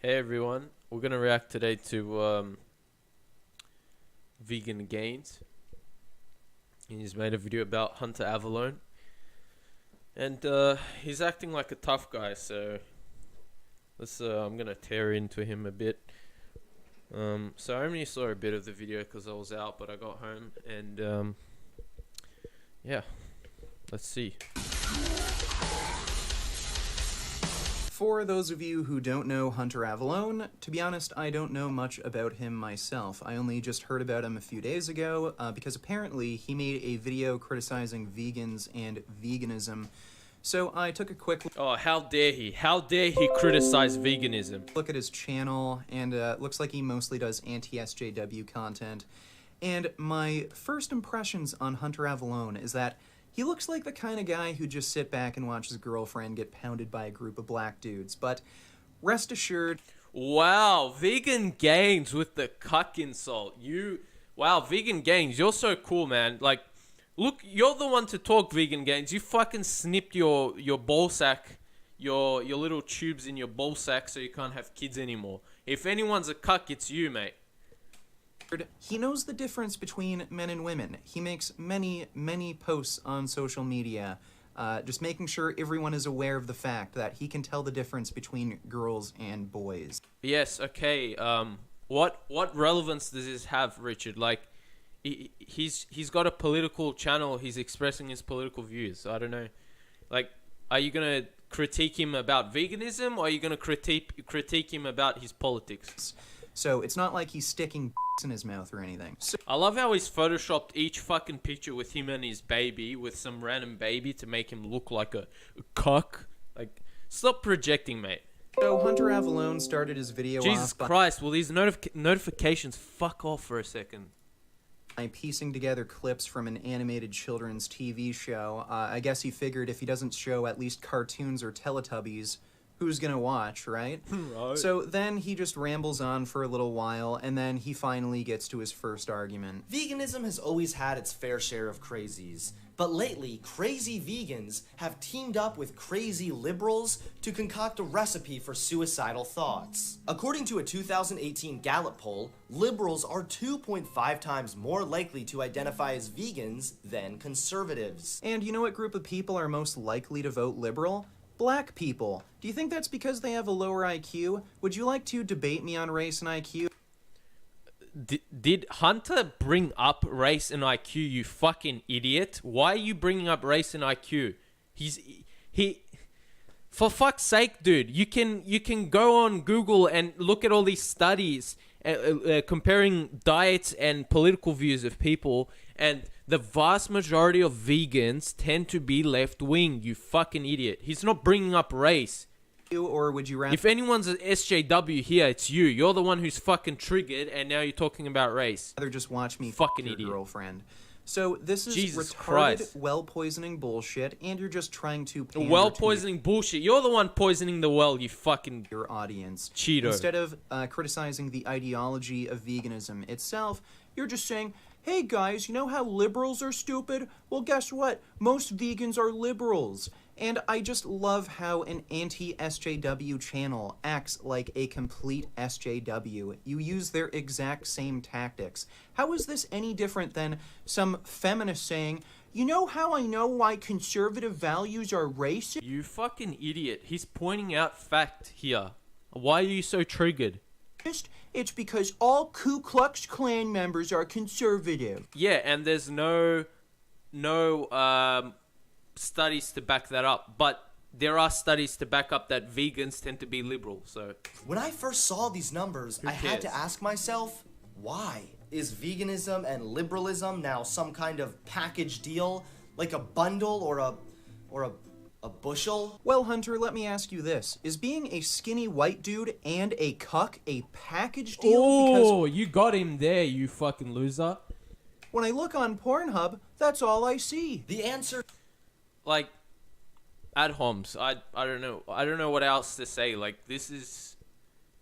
Hey everyone, we're gonna react today to vegan gains. He's made a video about Hunter Avallone, and he's acting like a tough guy. So I'm gonna tear into him a bit. So I only saw a bit of the video because I was out, but I got home and yeah, let's see. For those of you who don't know Hunter Avallone, to be honest, I don't know much about him myself. I only just heard about him a few days ago, because apparently he made a video criticizing vegans and veganism. So I took a quick Oh, how dare he? How dare he criticize veganism? look at his channel, and looks like he mostly does anti-SJW content. And my first impressions on Hunter Avallone is that he looks like the kind of guy who'd just sit back and watch his girlfriend get pounded by a group of black dudes. But rest assured... Wow, vegan gains with the cuck insult. Wow, vegan gains, you're so cool, man. Like, look, you're the one to talk, vegan gains. You fucking snipped your ball sack, your little tubes in your ball sack so you can't have kids anymore. If anyone's a cuck, it's you, mate. He knows the difference between men and women. He makes many posts on social media, just making sure everyone is aware of the fact that he can tell the difference between girls and boys. Yes, okay. What relevance does this have, Richard? Like, he's got a political channel. He's expressing his political views. I don't know. Like, are you gonna critique him about veganism, or are you gonna critique him about his politics? So it's not like he's sticking in his mouth or anything. I love how he's photoshopped each fucking picture with him and his baby, with some random baby to make him look like a cuck. Like, stop projecting, mate. So Hunter Avallone started his video Jesus Christ, will these notifications fuck off for a second? By piecing together clips from an animated children's TV show. I guess he figured if he doesn't show at least cartoons or Teletubbies, who's gonna watch, right? Right. So then he just rambles on for a little while, and then he finally gets to his first argument. Veganism has always had its fair share of crazies, but lately, crazy vegans have teamed up with crazy liberals to concoct a recipe for suicidal thoughts. According to a 2018 Gallup poll, liberals are 2.5 times more likely to identify as vegans than conservatives. And you know what group of people are most likely to vote liberal? Black people. Do you think that's because they have a lower IQ? Would you like to debate me on race and IQ? Did Hunter bring up race and IQ, you fucking idiot? Why are you bringing up race and IQ? For fuck's sake, dude, you can go on Google and look at all these studies comparing diets and political views of people, and the vast majority of vegans tend to be left-wing, you fucking idiot. He's not bringing up race. Or would you rather... If anyone's an SJW here, it's you. You're the one who's fucking triggered, and now you're talking about race. rather just watch me fucking your idiot girlfriend. So this is Jesus retarded, Christ. well-poisoning bullshit, and you're just trying to The pander well to poisoning bullshit. You're the one poisoning the well, you fucking your audience. Cheeto. Instead of criticizing the ideology of veganism itself, you're just saying, hey guys, you know how liberals are stupid? Well, guess what? Most vegans are liberals. And I just love how an anti-SJW channel acts like a complete SJW. You use their exact same tactics. How is this any different than some feminist saying, you know how I know why conservative values are racist? You fucking idiot. He's pointing out fact here. Why are you so triggered? It's because all Ku Klux Klan members are conservative. Yeah, and there's no studies to back that up, but there are studies to back up that vegans tend to be liberal. So When I first saw these numbers, I had to ask myself, why? Is veganism and liberalism now some kind of package deal? Like a bundle or a bushel? Well, Hunter, let me ask you this. Is being a skinny white dude and a cuck a package deal? oh, you got him there, you fucking loser. When I look on Pornhub, that's all I see. The answer... Like, ad homs, I don't know what else to say. Like, this is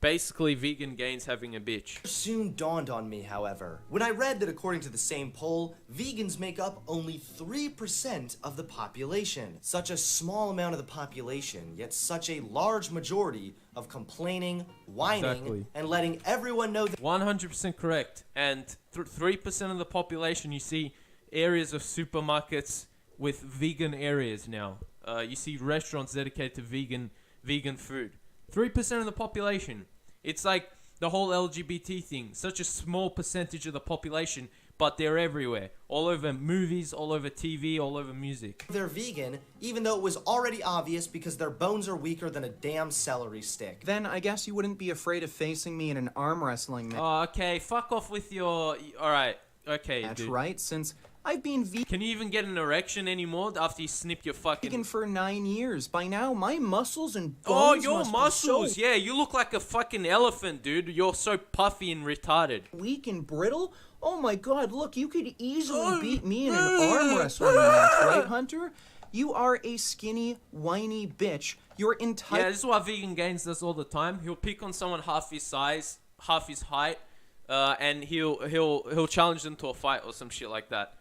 basically vegan gains having a bitch. soon dawned on me, however, when I read that according to the same poll, vegans make up only 3% of the population. Such a small amount of the population, yet such a large majority of complaining, whining, Exactly. and letting everyone know that 100% correct. And 3% of the population, you see areas of supermarkets with vegan areas now. You see restaurants dedicated to vegan food. 3% of the population. It's like the whole LGBT thing. Such a small percentage of the population, but they're everywhere. All over movies, all over TV, all over music. they're vegan, even though it was already obvious because their bones are weaker than a damn celery stick. Then I guess you wouldn't be afraid of facing me in an arm wrestling match. Oh, okay. Fuck off with your... Alright. Okay, That's dude. right, since I've been Can you even get an erection anymore after you snip your fucking... vegan for 9 years. By now, my muscles and Oh, bones your must muscles! be so Yeah, you look like a fucking elephant, dude. You're so puffy and retarded. weak and brittle. Oh my god, look, you could easily beat me in an arm wrestling match, right, Hunter? You are a skinny, whiny bitch. Your Yeah, entire this is what Vegan Gains does all the time. He'll pick on someone half his size, half his height, and he'll challenge them to a fight or some shit like that.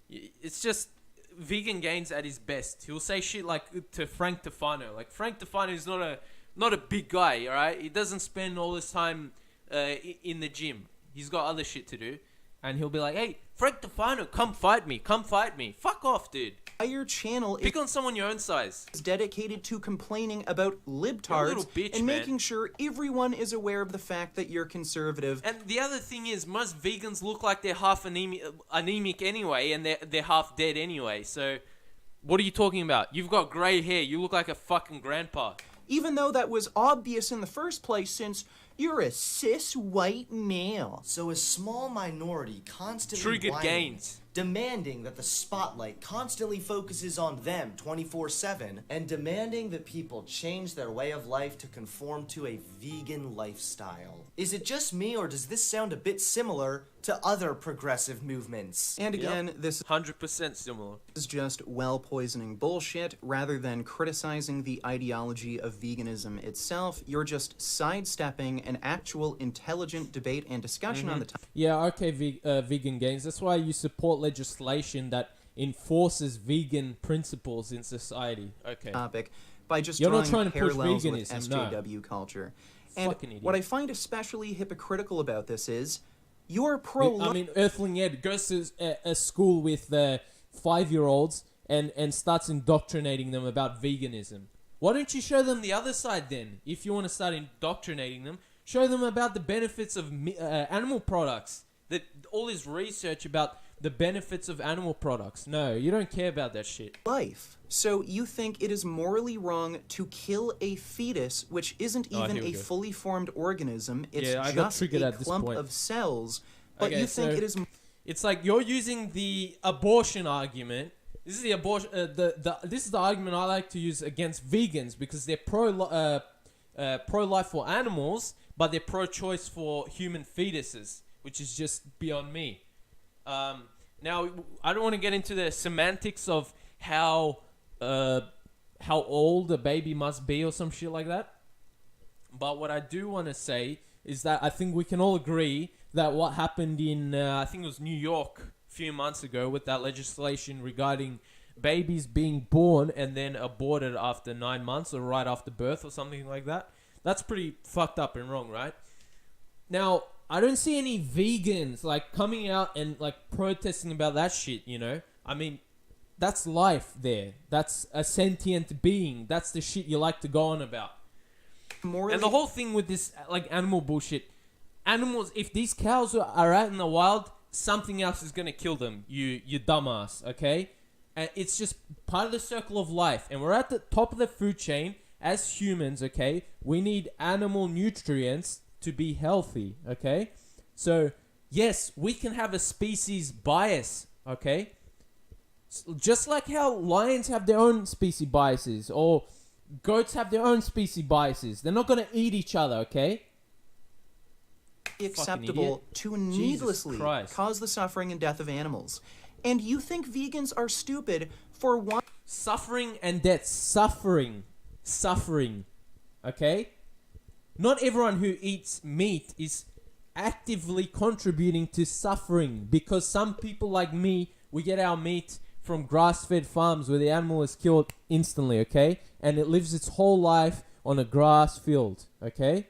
It's just Vegan Gains at his best. He'll say shit like to Frank Tefano. Like Frank Tefano is not a big guy, alright? He doesn't spend all his time in the gym. He's got other shit to do. And he'll be like, hey, Frank Tefano, come fight me. Come fight me. Fuck off, dude. entire channel Pick on someone your own size. is dedicated to complaining about You're a libtards little bitch, and man. making sure everyone is aware of the fact that you're conservative. And the other thing is, most vegans look like they're half anemic anyway, and they're half dead anyway. So, what are you talking about? You've got grey hair. You look like a fucking grandpa. Even though that was obvious in the first place, since you're a cis white male. So a small minority constantly Triggered whining, gains. demanding that the spotlight constantly focuses on them 24/7, and demanding that people change their way of life to conform to a vegan lifestyle. Is it just me, or does this sound a bit similar to other progressive movements? And again, this 100% similar. is just well-poisoning bullshit. Rather than criticizing the ideology of veganism itself, you're just sidestepping an actual intelligent debate and discussion on the topic. Yeah, okay, Vegan Gains. That's why you support legislation that enforces vegan principles in society. Okay. By just You're not drawing trying to push parallels with veganism, no. SJW culture. And Fucking idiot. what I find especially hypocritical about this is you're pro. I mean, Earthling Ed goes to a school with 5-year-olds and starts indoctrinating them about veganism. Why don't you show them the other side then? If you want to start indoctrinating them, show them about the benefits of animal products. That all this research about the benefits of animal products. No, you don't care about that shit. life. So you think it is morally wrong to kill a fetus, which isn't Oh, even here we a go. fully formed organism. It's Yeah, I got just triggered a at this clump point. of cells. But Okay, you think so- it is It's like you're using the abortion argument. This is the abortion. This is the argument I like to use against vegans because they're pro-life for animals, but they're pro-choice for human fetuses, which is just beyond me. Now, I don't want to get into the semantics of how old a baby must be or some shit like that. But what I do want to say is that I think we can all agree that what happened in, I think it was New York a few months ago with that legislation regarding babies being born and then aborted after 9 months or right after birth or something like that. That's pretty fucked up and wrong, right? Now, I don't see any vegans like coming out and like protesting about that shit, you know? I mean, that's life there. That's a sentient being. That's the shit you like to go on about. morally And the whole thing with this, like, animal bullshit. Animals, if these cows are out in the wild, something else is gonna kill them, you dumbass, okay? And it's just part of the circle of life. And we're at the top of the food chain as humans, okay? We need animal nutrients to be healthy, okay? So, yes, we can have a species bias, okay? Just like how lions have their own species biases, or goats have their own species biases. They're not going to eat each other, okay? acceptable to needlessly Christ. cause the suffering and death of animals. And you think vegans are stupid for one Suffering and death. Suffering. Okay? Not everyone who eats meat is actively contributing to suffering, because some people like me, we get our meat from grass-fed farms where the animal is killed instantly, okay? And it lives its whole life on a grass field, okay?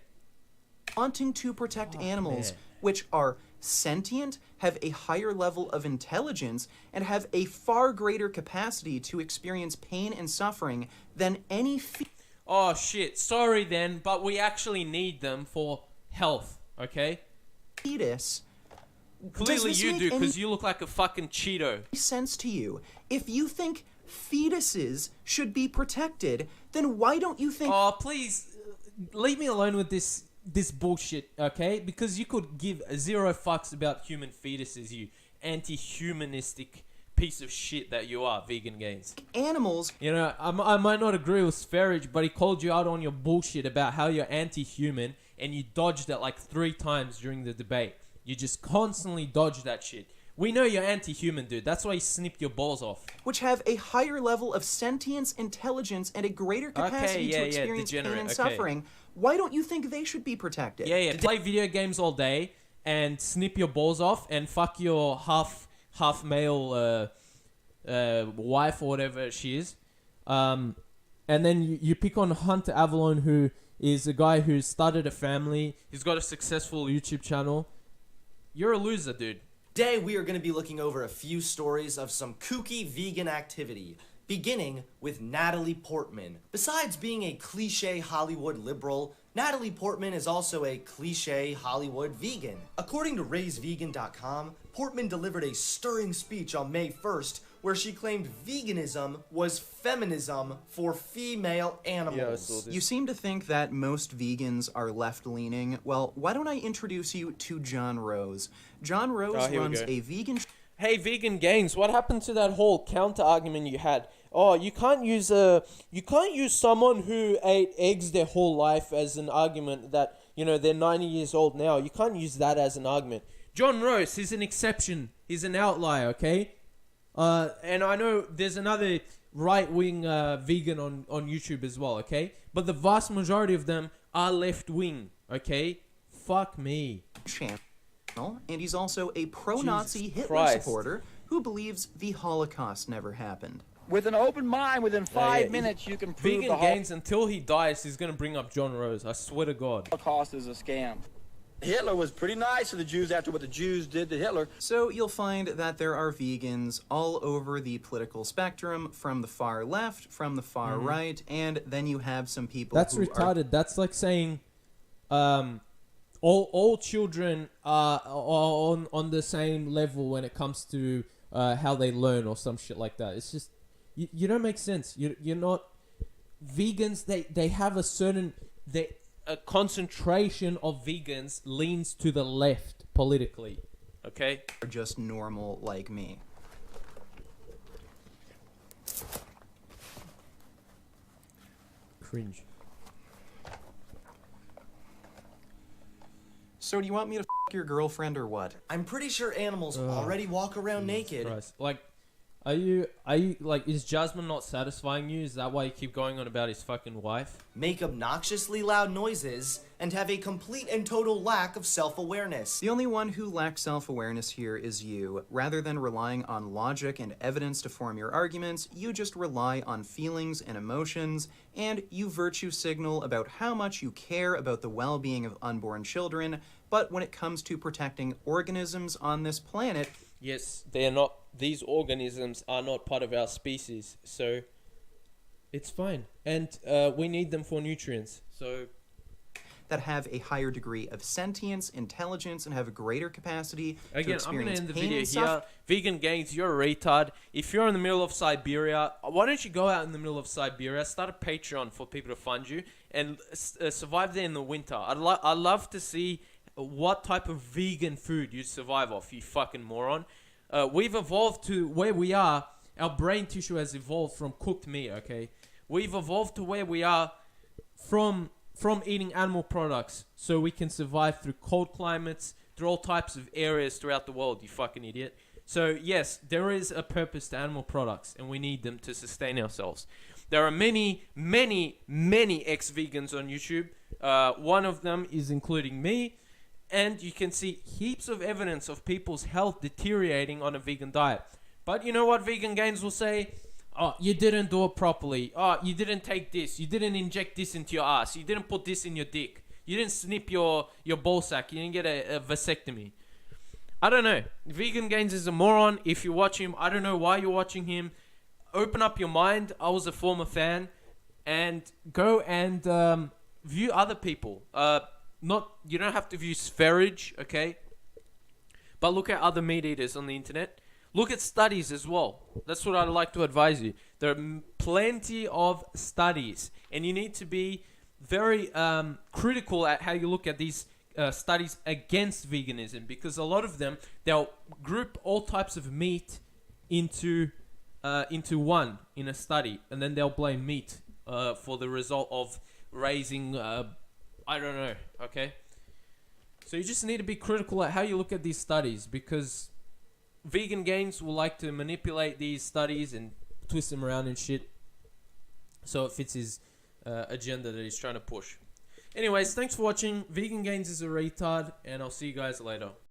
Wanting to protect animals man. which are sentient, have a higher level of intelligence, and have a far greater capacity to experience pain and suffering than any Oh shit, sorry then, but we actually need them for health, okay? fetus. Clearly this you make do, any- because you look like a fucking Cheeto. Sense to you? If you think fetuses should be protected, then why don't you think Oh, please, leave me alone with this bullshit, okay? Because you could give zero fucks about human fetuses, you anti-humanistic piece of shit that you are, Vegan Gains. animals You know, I might not agree with Sferage, but he called you out on your bullshit about how you're anti-human, and you dodged it like 3 times during the debate. You just constantly dodge that shit. We know you're anti-human, dude. That's why you snipped your balls off. which have a higher level of sentience, intelligence, and a greater capacity yeah, to yeah, experience pain degenerate, and okay. suffering, why don't you think they should be protected? Yeah. Play video games all day and snip your balls off and fuck your half male wife or whatever she is. And then you pick on Hunter Avallone, who is a guy who started a family. He's got a successful YouTube channel. You're a loser, dude. Today, we are going to be looking over a few stories of some kooky vegan activity, beginning with Natalie Portman. Besides being a cliche Hollywood liberal, Natalie Portman is also a cliche Hollywood vegan. According to RaiseVegan.com, Portman delivered a stirring speech on May 1st where she claimed veganism was feminism for female animals. Yeah, I saw this. You seem to think that most vegans are left-leaning. Well, why don't I introduce you to John Rose? John Rose here we runs go. a vegan Hey, Vegan Gains, what happened to that whole counter argument you had? Oh, you can't use someone who ate eggs their whole life as an argument that, you know, they're 90 years old now. You can't use that as an argument. John Rose, he's an exception. He's an outlier, okay? And I know there's another right-wing vegan on YouTube as well, okay? But the vast majority of them are left-wing, okay? Fuck me. channel, and he's also a pro-Nazi Jesus Hitler Christ. supporter who believes the Holocaust never happened. With an open mind, within 5 yeah, minutes, you can prove Vegan the Gains, until he dies, he's going to bring up John Rose. I swear to God. Holocaust is a scam. Hitler was pretty nice to the Jews after what the Jews did to Hitler. So you'll find that there are vegans all over the political spectrum, from the far left, from the far right, and then you have some people That's who are retarded. That's like saying all children are on the same level when it comes to how they learn or some shit like that. It's just you don't make sense. You're not vegans. They have a certain a concentration of vegans leans to the left politically. Okay? are just normal like me. Cringe. So do you want me to f*** your girlfriend or what? I'm pretty sure animals already walk around naked. Christ. Like, are you like, is Jasmine not satisfying you? Is that why you keep going on about his fucking wife? Make obnoxiously loud noises, and have a complete and total lack of self-awareness. The only one who lacks self-awareness here is you. Rather than relying on logic and evidence to form your arguments, you just rely on feelings and emotions, and you virtue signal about how much you care about the well-being of unborn children, but when it comes to protecting organisms on this planet, Yes, they are not. These organisms are not part of our species, so it's fine. And we need them for nutrients. So that have a higher degree of sentience, intelligence, and have a greater capacity to again, I'm gonna experience end the pain video and here. suffering. Vegan Gains, you're a retard. If you're in the middle of Siberia, why don't you go out in the middle of Siberia, start a Patreon for people to fund you, and survive there in the winter. I'd love to see what type of vegan food you survive off, you fucking moron. We've evolved to where we are. Our brain tissue has evolved from cooked meat, okay? We've evolved to where we are from eating animal products, so we can survive through cold climates, through all types of areas throughout the world, you fucking idiot. So yes, there is a purpose to animal products, and we need them to sustain ourselves. There are many, many, many ex-vegans on YouTube. One of them is including me. And you can see heaps of evidence of people's health deteriorating on a vegan diet. But you know what Vegan Gains will say? oh, you didn't do it properly. Oh, you didn't take this. You didn't inject this into your ass. You didn't put this in your dick. You didn't snip your ball sack. You didn't get a vasectomy. I don't know. Vegan Gains is a moron. If you watch him, I don't know why you're watching him. Open up your mind. I was a former fan. And go and view other people. You don't have to view Sferage, okay? But look at other meat eaters on the internet. Look at studies as well. That's what I'd like to advise you. There are plenty of studies. And you need to be very critical at how you look at these studies against veganism. Because a lot of them, they'll group all types of meat into one in a study. And then they'll blame meat for the result of raising... I don't know, okay? So you just need to be critical at how you look at these studies. Because... Vegan Gains will like to manipulate these studies and twist them around and shit, so it fits his agenda that he's trying to push. Anyways, thanks for watching. Vegan Gains is a retard, and I'll see you guys later.